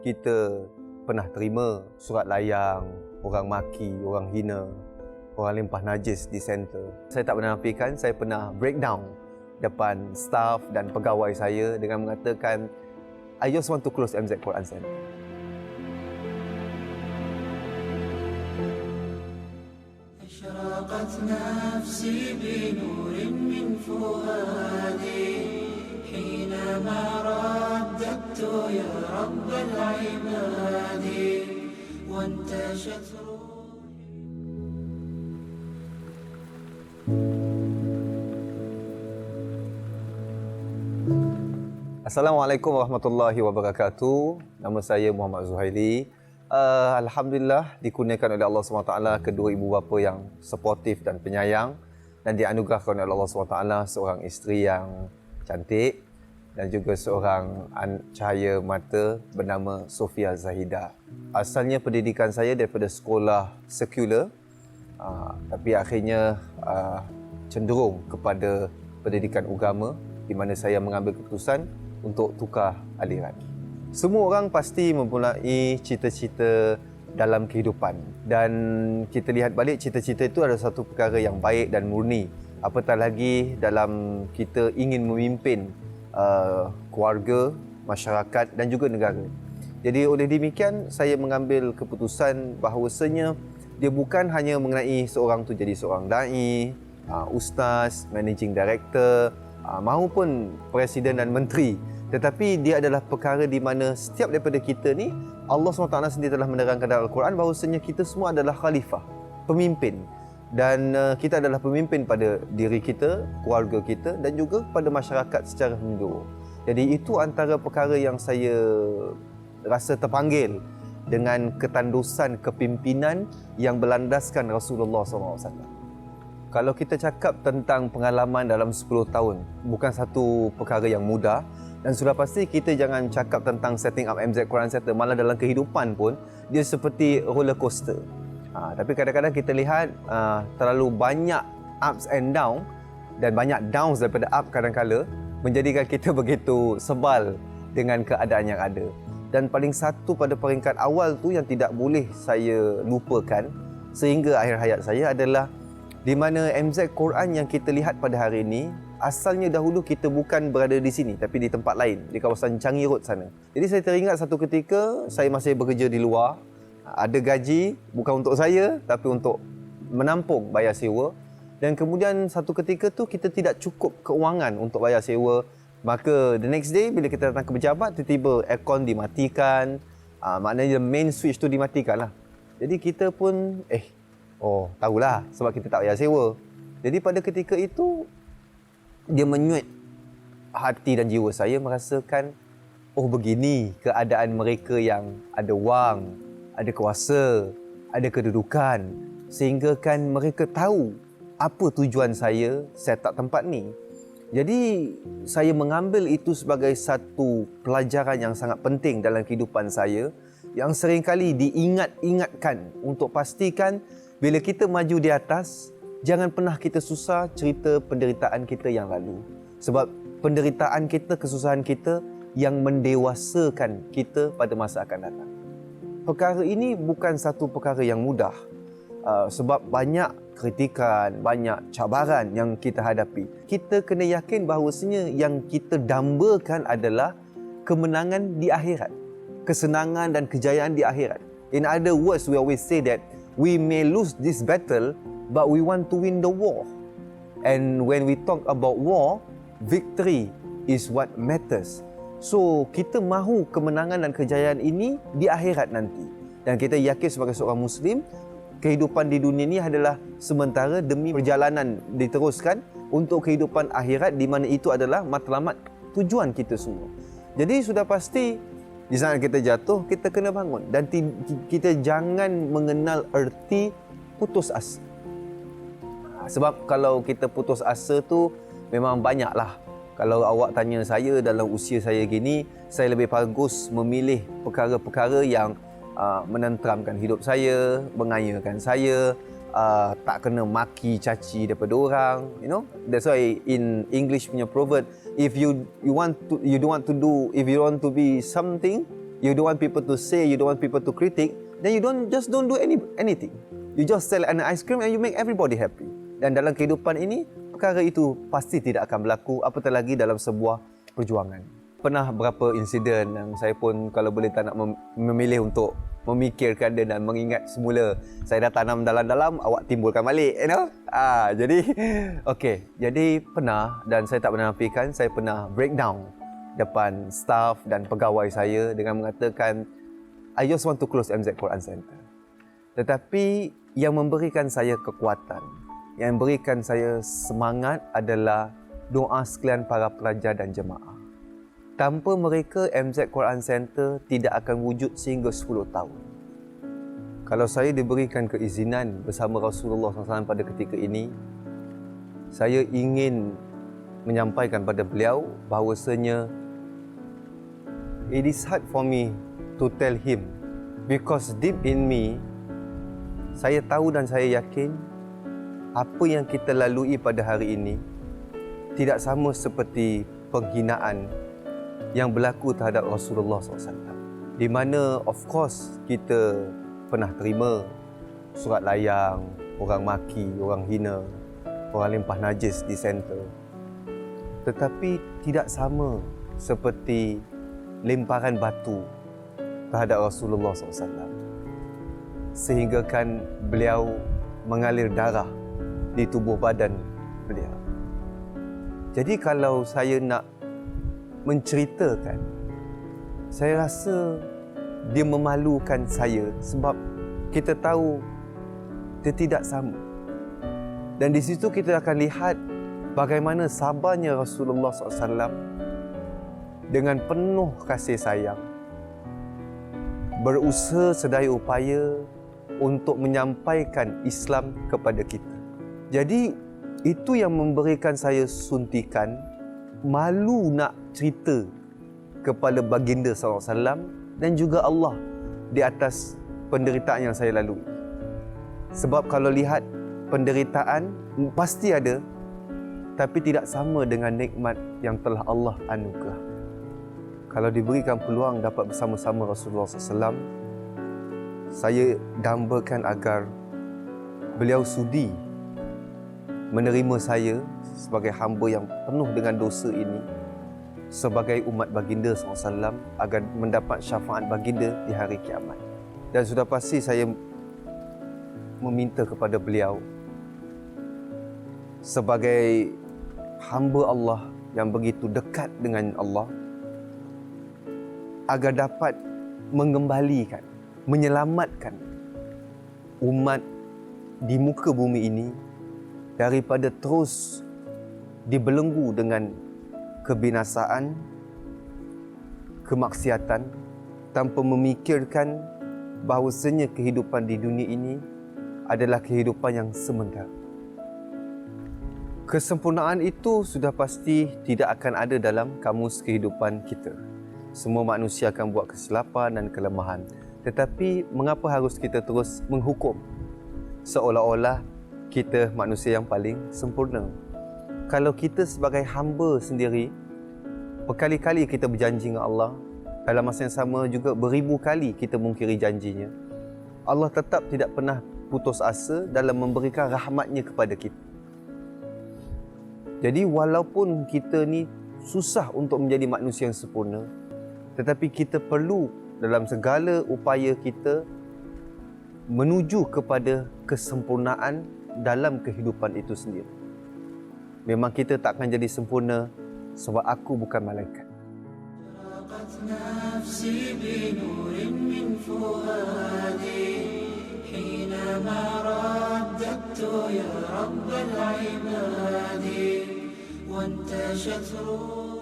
kita pernah terima surat layang, orang maki, orang hina, orang limpah najis di center. Saya tak pernah nafikan, saya pernah breakdown depan staff dan pegawai saya dengan mengatakan, I just want to close MZ Quran Center. أشرقت نفسي بنور من فؤادي حينما رددت يا رب العباد وانتشت Assalamualaikum warahmatullahi wabarakatuh. Nama saya Muhammad Zuhaili. Alhamdulillah dikurniakan oleh Allah SWT kedua ibu bapa yang suportif dan penyayang, dan dianugerahkan oleh Allah SWT seorang isteri yang cantik dan juga seorang cahaya mata bernama Sofia Zahida. Asalnya pendidikan saya daripada sekolah sekular, tapi akhirnya cenderung kepada pendidikan agama, di mana saya mengambil keputusan untuk tukar aliran. Semua orang pasti mempunyai cita-cita dalam kehidupan, dan kita lihat balik, cita-cita itu adalah satu perkara yang baik dan murni, apatah lagi dalam kita ingin memimpin keluarga, masyarakat dan juga negara. Jadi oleh demikian saya mengambil keputusan bahawasanya dia bukan hanya mengenai seorang tu jadi seorang dai, ustaz, managing director, maupun presiden dan menteri, tetapi dia adalah perkara di mana setiap daripada kita ni, Allah SWT sendiri telah menerangkan dalam Al-Quran bahawasanya kita semua adalah khalifah, pemimpin, dan kita adalah pemimpin pada diri kita, keluarga kita dan juga pada masyarakat secara menyeluruh. Jadi itu antara perkara yang saya rasa terpanggil dengan ketandusan kepimpinan yang berlandaskan Rasulullah SAW. Kalau kita cakap tentang pengalaman dalam 10 tahun, bukan satu perkara yang mudah, dan sudah pasti kita jangan cakap tentang setting up MZ Quran Center, malah dalam kehidupan pun dia seperti roller coaster. Tapi kadang-kadang kita lihat terlalu banyak ups and down, dan banyak downs daripada up kadang-kala menjadikan kita begitu sebal dengan keadaan yang ada. Dan paling satu pada peringkat awal tu yang tidak boleh saya lupakan sehingga akhir hayat saya adalah di mana MZ Quran yang kita lihat pada hari ini, asalnya dahulu kita bukan berada di sini tapi di tempat lain, di kawasan Changi Road sana. Jadi saya teringat satu ketika saya masih bekerja di luar, ada gaji bukan untuk saya tapi untuk menampung bayar sewa, dan kemudian satu ketika tu kita tidak cukup keuangan untuk bayar sewa. Maka the next day bila kita datang ke pejabat, tiba-tiba aircon dimatikan, maknanya main switch tu dimatikan lah. Jadi kita pun tahulah sebab kita tak bayar sewa. Jadi pada ketika itu dia menyuit hati dan jiwa saya, merasakan begini keadaan mereka yang ada wang, ada kuasa, ada kedudukan, sehingga kan mereka tahu apa tujuan saya set up tempat ni. Jadi saya mengambil itu sebagai satu pelajaran yang sangat penting dalam kehidupan saya, yang seringkali diingat-ingatkan untuk pastikan bila kita maju di atas, jangan pernah kita susah cerita penderitaan kita yang lalu. Sebab penderitaan kita, kesusahan kita yang mendewasakan kita pada masa akan datang. Perkara ini bukan satu perkara yang mudah, sebab banyak kritikan, banyak cabaran yang kita hadapi. Kita kena yakin bahawasanya yang kita dambakan adalah kemenangan di akhirat, kesenangan dan kejayaan di akhirat. In other words, we always say that we may lose this battle, but we want to win the war. And when we talk about war, victory is what matters. So, kita mahu kemenangan dan kejayaan ini di akhirat nanti. Dan kita yakin sebagai seorang Muslim, kehidupan di dunia ini adalah sementara demi perjalanan diteruskan untuk kehidupan akhirat, di mana itu adalah matlamat tujuan kita semua. Jadi sudah pasti di saat kita jatuh, kita kena bangun. Dan kita jangan mengenal erti putus asa. Sebab kalau kita putus asa tu memang banyaklah. Kalau awak tanya saya dalam usia saya gini, saya lebih bagus memilih perkara-perkara yang menenteramkan hidup saya, mengayakan saya, tak kena maki caci daripada orang, you know. That's why in English punya proverb, if you don't want to be something, you don't want people to say, you don't want people to critique, then you don't do anything. You just sell an ice cream and you make everybody happy. Dan dalam kehidupan ini, perkara itu pasti tidak akan berlaku, apatah lagi dalam sebuah perjuangan. Pernah berapa insiden yang saya pun kalau boleh tak nak memilih untuk memikirkan dia dan mengingat semula saya dah tanam dalam-dalam, awak timbulkan balik, you know. Jadi okey, jadi pernah, dan saya tak pernah nafikan, saya pernah breakdown depan staff dan pegawai saya dengan mengatakan I just want to close MZ Quran Center. Tetapi yang memberikan saya kekuatan, yang memberikan saya semangat adalah doa sekalian para pelajar dan jemaah. Tanpa mereka, MZ Quran Center tidak akan wujud sehingga 10 tahun. Kalau saya diberikan keizinan bersama Rasulullah SAW pada ketika ini, saya ingin menyampaikan pada beliau bahawasanya it is hard for me to tell him, because deep in me, saya tahu dan saya yakin apa yang kita lalui pada hari ini tidak sama seperti penghinaan yang berlaku terhadap Rasulullah SAW. Di mana of course kita pernah terima surat layang, orang maki, orang hina, orang limpah najis di center. Tetapi tidak sama seperti lemparan batu terhadap Rasulullah SAW. Sehinggakan beliau mengalir darah di tubuh badan beliau. Jadi kalau saya nak menceritakan, saya rasa dia memalukan saya sebab kita tahu dia tidak sama. Dan di situ kita akan lihat bagaimana sabarnya Rasulullah SAW dengan penuh kasih sayang berusaha sedaya upaya untuk menyampaikan Islam kepada kita. Jadi itu yang memberikan saya suntikan, malu nak cerita kepada baginda SAW dan juga Allah di atas penderitaan yang saya lalui. Sebab kalau lihat penderitaan pasti ada, tapi tidak sama dengan nikmat yang telah Allah anugerah. Kalau diberikan peluang dapat bersama-sama Rasulullah SAW, saya dambakan agar beliau sudi menerima saya sebagai hamba yang penuh dengan dosa ini sebagai umat baginda SAW agar mendapat syafaat baginda di hari kiamat. Dan sudah pasti saya meminta kepada beliau sebagai hamba Allah yang begitu dekat dengan Allah agar dapat mengembalikan, menyelamatkan umat di muka bumi ini daripada terus dibelenggu dengan kebinasaan, kemaksiatan tanpa memikirkan bahawasanya kehidupan di dunia ini adalah kehidupan yang sementara. Kesempurnaan itu sudah pasti tidak akan ada dalam kamus kehidupan kita. Semua manusia akan buat kesilapan dan kelemahan. Tetapi mengapa harus kita terus menghukum seolah-olah kita manusia yang paling sempurna? Kalau kita sebagai hamba sendiri berkali-kali kita berjanji dengan Allah, dalam masa yang sama juga beribu kali kita mungkiri janjinya, Allah tetap tidak pernah putus asa dalam memberikan rahmatnya kepada kita. Jadi walaupun kita ni susah untuk menjadi manusia yang sempurna, tetapi kita perlu dalam segala upaya kita menuju kepada kesempurnaan dalam kehidupan itu sendiri. Memang kita tak akan jadi sempurna sebab aku bukan malaikat. وانتشت روح